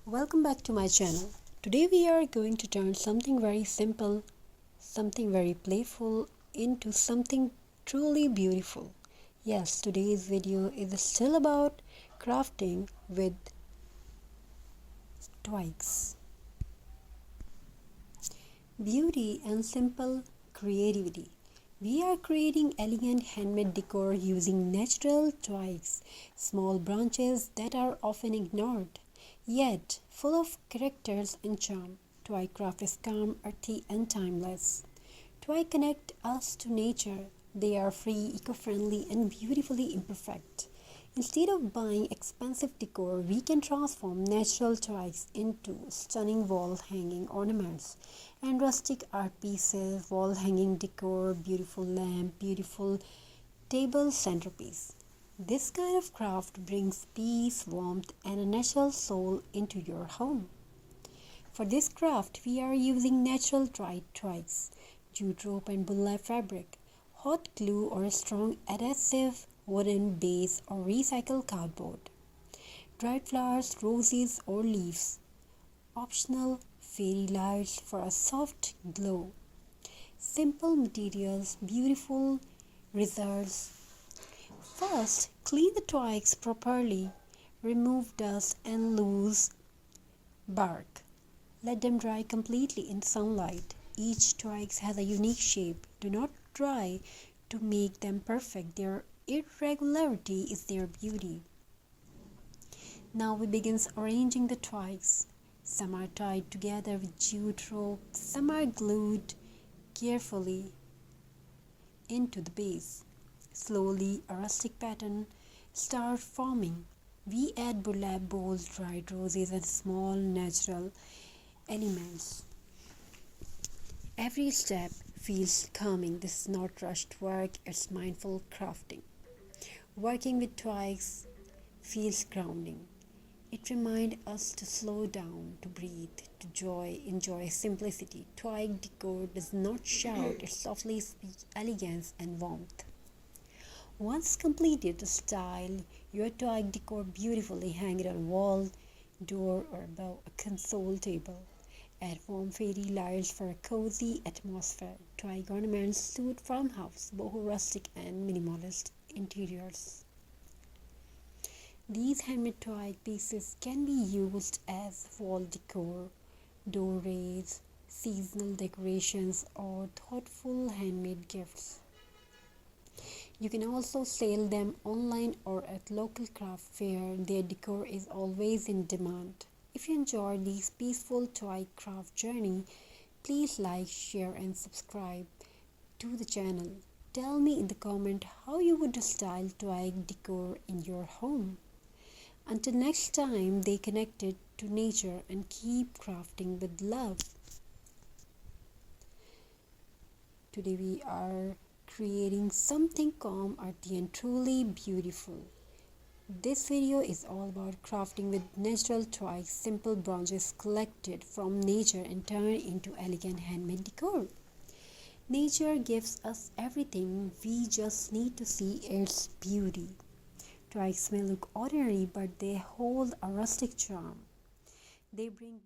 Welcome back to my channel. Today we are going to turn something very simple, something very playful into something truly beautiful. Yes, today's video is still about crafting with twigs. Beauty and simple creativity. We are creating elegant handmade decor using natural twigs, small branches that are often ignored, yet full of characters and charm. Twig craft is calm, earthy, and timeless. Twig connect us to nature. They are free, eco-friendly, and beautifully imperfect. Instead of buying expensive decor, we can transform natural twigs into stunning wall hanging ornaments and rustic art pieces, wall hanging decor, beautiful lamp, beautiful table centerpiece. This kind of craft brings peace, warmth, and a natural soul into your home. For this craft, we are using natural dried twigs, jute rope and burlap fabric, hot glue or a strong adhesive wooden base or recycled cardboard, dried flowers, roses or leaves, optional fairy lights for a soft glow, simple materials, beautiful results. First, clean the twigs properly, remove dust and loose bark. Let them dry completely in sunlight. Each twig has a unique shape. Do not try to make them perfect. Their irregularity is their beauty. Now we begin arranging the twigs. Some are tied together with jute rope, some are glued carefully into the base. Slowly, a rustic pattern starts forming. We add burlap bowls, dried roses, and small natural elements. Every step feels calming. This is not rushed work, it's mindful crafting. Working with twigs feels grounding. It reminds us to slow down, to breathe, to enjoy simplicity. Twig decor does not shout, it softly speaks elegance and warmth. Once completed, style your twig decor beautifully, hang it on a wall, door, or above a console table. Add warm fairy lights for a cozy atmosphere. Twig ornaments suit farmhouse, boho rustic, and minimalist interiors. These handmade twig pieces can be used as wall decor, doorways, seasonal decorations, or thoughtful handmade gifts. You can also sell them online or at local craft fair. Their decor is always in demand. If you enjoyed this peaceful twig craft journey, please like, share and subscribe to the channel. Tell me in the comment how you would style twig decor in your home. Until next time, stay connected to nature and keep crafting with love. Today we are creating something calm, earthy and truly beautiful. This video is all about crafting with natural twigs, simple branches collected from nature and turned into elegant handmade decor. Nature gives us everything, we just need to see its beauty. Twigs may look ordinary, but they hold a rustic charm. They bring